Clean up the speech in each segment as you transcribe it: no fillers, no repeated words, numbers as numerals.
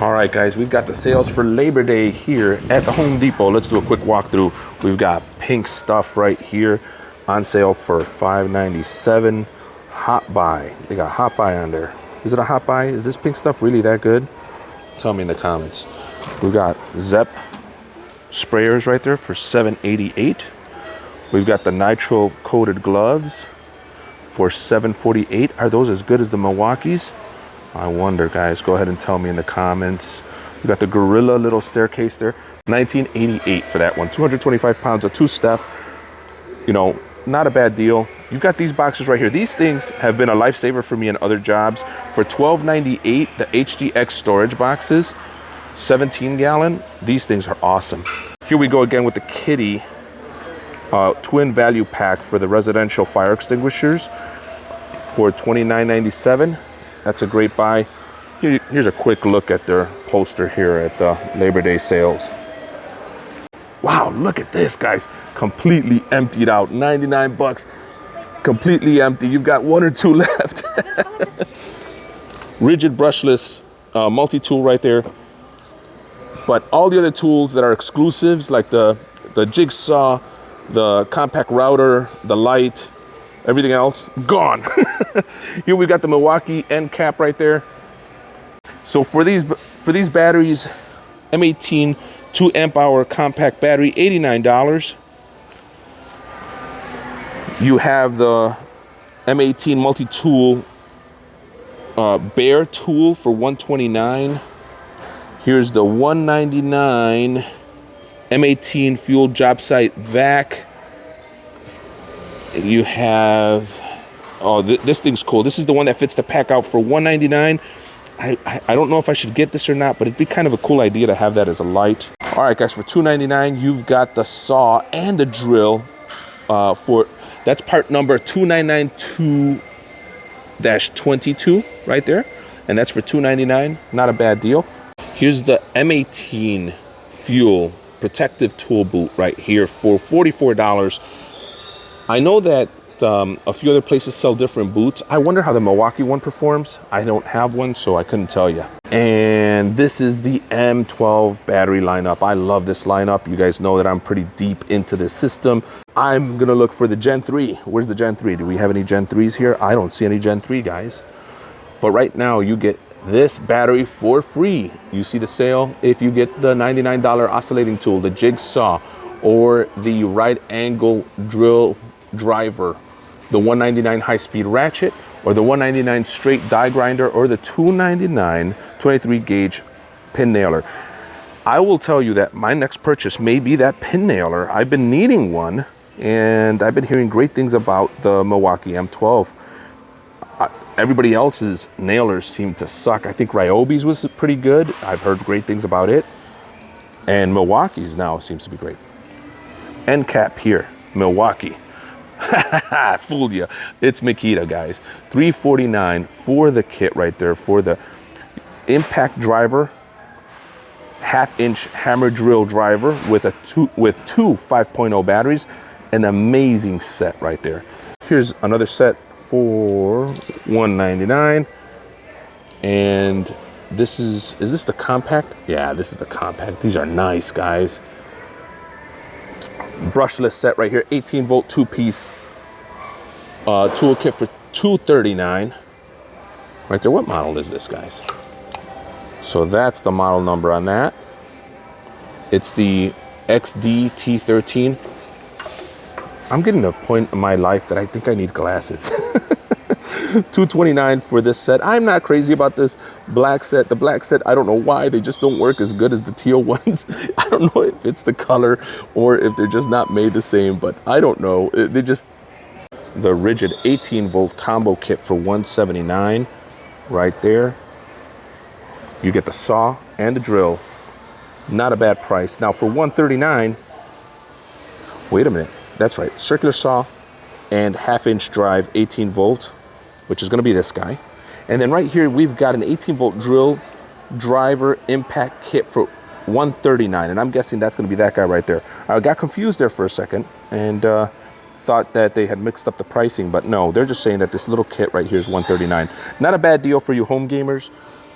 All right, guys, we've got the sales for Labor Day here at the Home Depot. Let's do a quick walkthrough. We've got pink stuff right here on sale for $5.97. Hot buy. They got hot buy on there. Is it a hot buy? Is this pink stuff really that good? Tell me in the comments. We've got Zep sprayers right there for $7.88. We've got the nitro coated gloves for $7.48. Are those as good as the Milwaukee's? I wonder, guys. Go ahead and tell me in the comments. We got the Gorilla little staircase there, $19.88 for that one. 225 pounds, a two-step. You know, not a bad deal. You've got these boxes right here. These things have been a lifesaver for me in other jobs. For $12.98, the Hdx Storage Boxes, 17-gallon. These things are awesome. Here we go again with the Kitty twin value pack for the residential fire extinguishers for $29.97. That's a great buy. Here's a quick look at their poster here at the Labor Day sales. Wow, look at this, guys. Completely emptied out. 99 bucks. Completely empty. You've got one or two left. Rigid brushless multi-tool right there. But all the other tools that are exclusives, like the jigsaw, the compact router, the light, everything else, gone. Here we got the Milwaukee end cap right there. So for these batteries, M18 2 amp hour compact battery, $89. You have the M18 multi-tool bare tool for $129. Here's the $199 M18 fuel job site vac. You have, oh, this thing's cool. This is the one that fits the pack out for $199. I don't know if I should get this or not, but it'd be kind of a cool idea to have that as a light. All right, guys, for $299, you've got the saw and the drill that's part number 2992-22 right there. And that's for $299, not a bad deal. Here's the M18 fuel protective tool boot right here for $44. I know that a few other places sell different boots. I wonder how the Milwaukee one performs. I don't have one, so I couldn't tell you. And this is the M12 battery lineup. I love this lineup. You guys know that I'm pretty deep into this system. I'm gonna look for the Gen 3. Where's the Gen 3? Do we have any Gen 3s here? I don't see any Gen 3, guys. But right now you get this battery for free. You see the sale if you get the $99 oscillating tool, the jigsaw, or the right angle drill driver, the $199 high-speed ratchet, or the $199 straight die grinder, or the $299 23 gauge pin nailer. I will tell you that my next purchase may be that pin nailer. I've been needing one, and I've been hearing great things about the Milwaukee M12. Everybody else's nailers seem to suck. I think Ryobi's was pretty good. I've heard great things about it. And Milwaukee's now seems to be great. End cap here, Milwaukee. Fooled you. It's Makita, guys. $349 for the kit right there, for the impact driver, 1/2-inch hammer drill driver with two 5.0 batteries. An amazing set right there. Here's another set for $199. And this is this the compact? Yeah, this is the compact. These are nice, guys. Brushless set right here, 18-volt 2-piece tool kit for $239 right there. What model is this, guys? So that's the model number on that. It's the XD-T13. I'm getting to a point in my life that I think I need glasses. $229 for this set. I'm not crazy about this black set. The black set, I don't know why, they just don't work as good as the teal ones. I don't know if it's the color or if they're just not made the same, but I don't know. They just, the rigid 18-volt combo kit for $179 right there. You get the saw and the drill. Not a bad price. Now for $139, wait a minute. That's right, circular saw and 1/2-inch drive 18-volt, which is going to be this guy. And then right here, we've got an 18-volt drill driver impact kit for $139. And I'm guessing that's going to be that guy right there. I got confused there for a second and thought that they had mixed up the pricing, but no, they're just saying that this little kit right here is $139. Not a bad deal for you home gamers.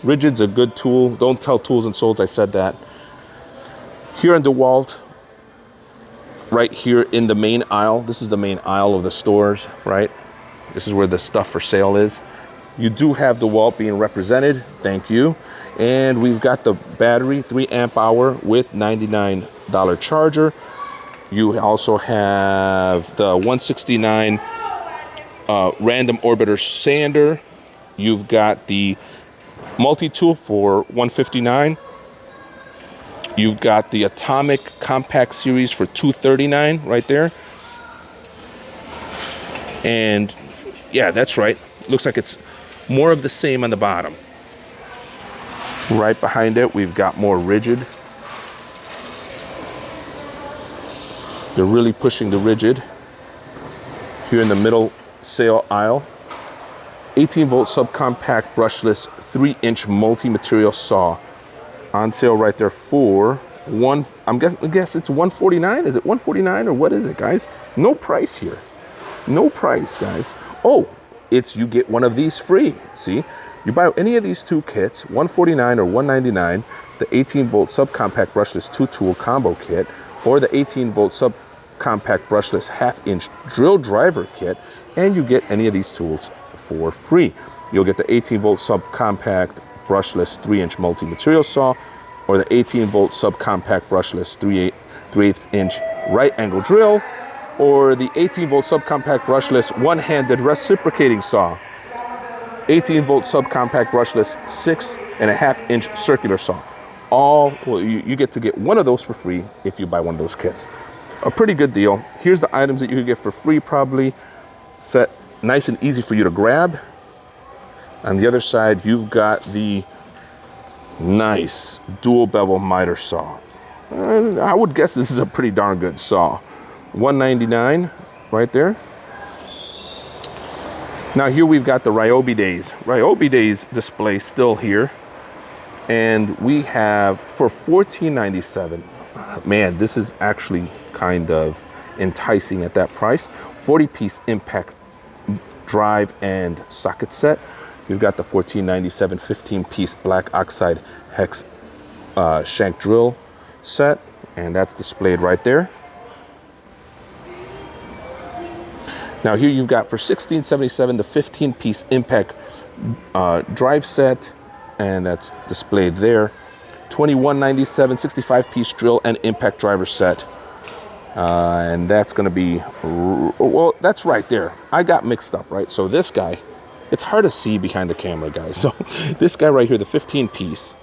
Rigid's a good tool. Don't tell Tools and Souls I said that. Here in DeWalt, right here in the main aisle, this is the main aisle of the stores, right? This is where the stuff for sale is. You do have DeWalt being represented, thank you. And we've got the battery, 3 amp hour with $99 charger. You also have the 169 random orbiter sander. You've got the multi-tool for $159. You've got the Atomic Compact Series for $239 right there. And yeah, that's right. Looks like it's more of the same on the bottom. Right behind it, we've got more Rigid. They're really pushing the Rigid. Here in the middle sale aisle, 18-volt subcompact brushless 3-inch multi-material saw on sale right there for I guess it's $149. Is it $149 or what is it, guys? No price here. No price, guys. Oh, it's you get one of these free. See, you buy any of these 2 kits, $149 or $199, the 18-volt subcompact brushless 2-tool combo kit, or the 18-volt subcompact brushless 1/2-inch drill driver kit, and you get any of these tools for free. You'll get the 18-volt subcompact brushless 3-inch multi-material saw, or the 18-volt subcompact brushless 3/8-inch right angle drill, or the 18-volt subcompact brushless one-handed reciprocating saw, 18-volt subcompact brushless 6.5-inch circular saw. You get to get one of those for free if you buy one of those kits. A pretty good deal. Here's the items that you could get for free, probably set nice and easy for you to grab. On the other side, you've got the nice dual bevel miter saw. I would guess this is a pretty darn good saw. $199 right there. Now here we've got the Ryobi Days display still here, and we have for $14.97. Man, this is actually kind of enticing at that price. 40-piece impact drive and socket set. You've got the $14.97 15-piece black oxide hex shank drill set, and that's displayed right there. Now here you've got for $16.77 the 15-piece impact drive set, and that's displayed there. $21.97 65-piece drill and impact driver set, and that's going to be, well, that's right there. I got mixed up, right? So this guy, it's hard to see behind the camera, guys. So this guy right here, the 15-piece,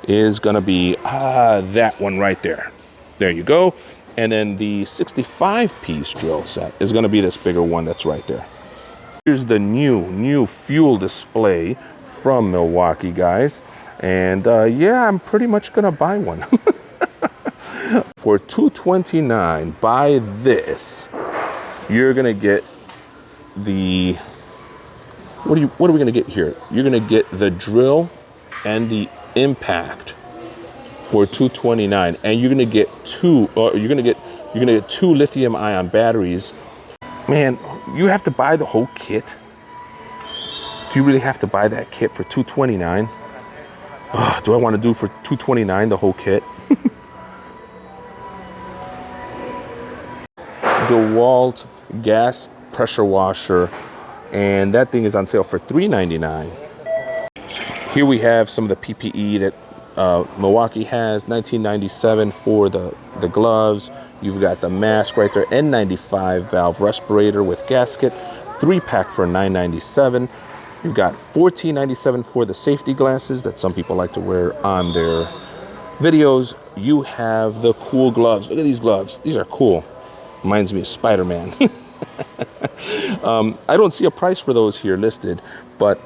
is going to be that one right there. There you go. And then the 65-piece drill set is going to be this bigger one that's right there. Here's the new fuel display from Milwaukee, guys. And yeah, I'm pretty much going to buy one. For $229, buy this. You're going to get the... What are we going to get here? You're going to get the drill and the impact for $229, and you're going to get two lithium ion batteries. Man, you have to buy the whole kit. Do you really have to buy that kit for $229? Do I want to do for $229 the whole kit? DeWalt gas pressure washer, and that thing is on sale for $3.99. Here we have some of the PPE that Milwaukee has. $19.97 for the gloves. You've got the mask right there, N95 valve respirator with gasket, 3-pack for $9.97. You've got $14.97 for the safety glasses that some people like to wear on their videos. You have the cool gloves. Look at these gloves. These are cool. Reminds me of Spider-Man. I don't see a price for those here listed, but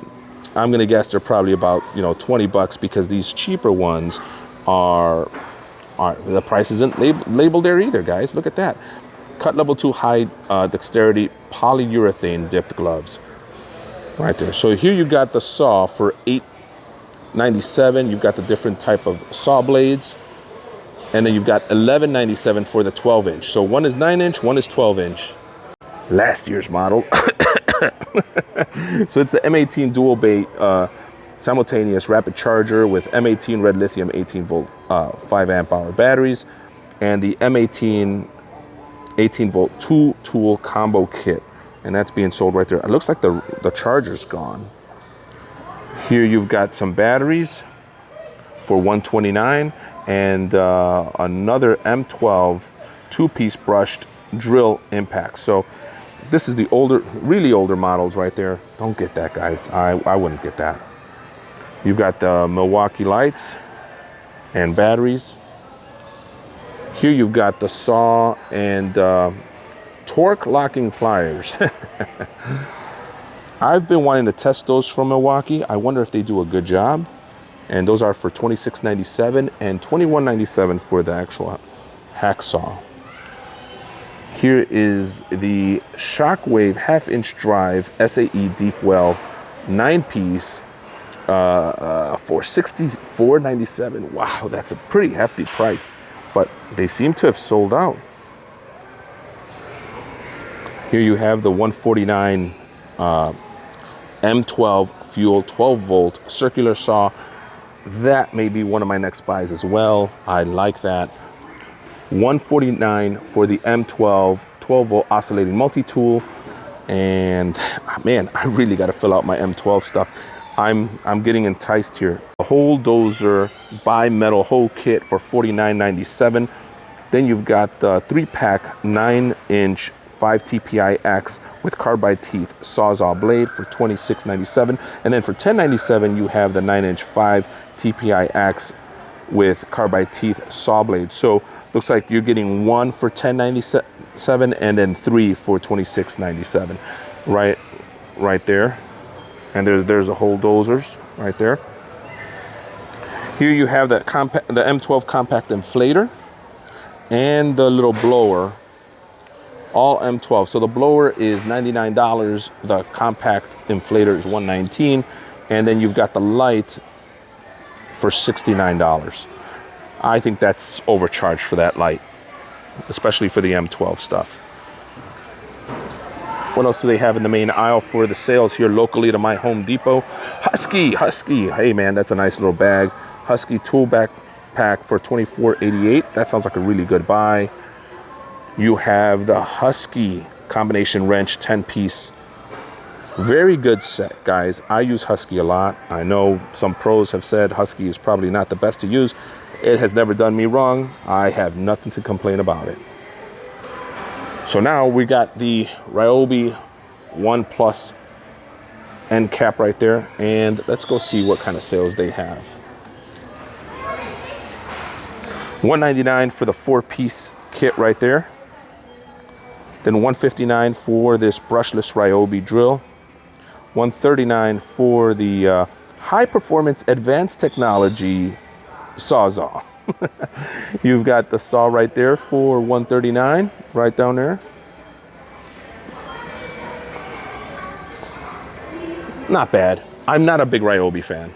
I'm gonna guess they're probably about, you know, 20 bucks, because these cheaper ones are the price isn't labeled there either, guys. Look at that. Cut level 2 high dexterity polyurethane dipped gloves right there. So here you got the saw for $8.97. You've got the different type of saw blades, and then you've got $11.97 for the 12-inch. So one is 9-inch, one is 12-inch. Last year's model. So it's the M18 dual bay simultaneous rapid charger with M18 REDLITHIUM 18 volt 5 amp hour batteries, and the M18 18 volt 2 tool combo kit, and that's being sold right there. It looks like the charger's gone. Here you've got some batteries for $129, and another M12 two-piece brushed drill impact. So this is the older, really older models right there. Don't get that, guys. I wouldn't get that. You've got the Milwaukee lights and batteries. Here you've got the saw and torque locking pliers. I've been wanting to test those from Milwaukee. I wonder if they do a good job. And those are for $26.97 and $21.97 for the actual hacksaw. Here is the Shockwave half-inch drive SAE deep well 9-piece for $64.97. Wow, that's a pretty hefty price, but they seem to have sold out. Here you have the 149 M12 FUEL 12 volt circular saw. That may be one of my next buys as well. I like that. $149 for the M12 12 volt oscillating multi-tool. And man, I really got to fill out my M12 stuff. I'm getting enticed here. A whole dozer bi-metal hole kit for $49.97. Then you've got the 3-pack 9-inch 5 TPI-X with carbide teeth sawzall blade for $26.97. And then for $10.97, you have the 9-inch 5 TPI-X with carbide teeth saw blade. So looks like you're getting one for $10.97 and then 3 for $26.97. Right there. And there's a whole dozers right there. Here you have the M12 compact inflator and the little blower, all M12. So the blower is $99, the compact inflator is $119, and then you've got the light for $69. I think that's overcharged for that light, especially for the M12 stuff. What else do they have in the main aisle for the sales here locally to my Home Depot? Husky. Hey man, that's a nice little bag. Husky tool backpack for $24.88. That sounds like a really good buy. You have the Husky combination wrench 10-piece. Very good set, guys. I use Husky a lot. I know some pros have said Husky is probably not the best to use. It has never done me wrong. I have nothing to complain about it. So now we got the Ryobi One Plus end cap right there, and let's go see what kind of sales they have. $199 for the 4-piece kit right there. Then $159 for this brushless Ryobi drill. $139 for the high performance advanced technology sawzall. You've got the saw right there for $139, right down there. Not bad. I'm not a big Ryobi fan.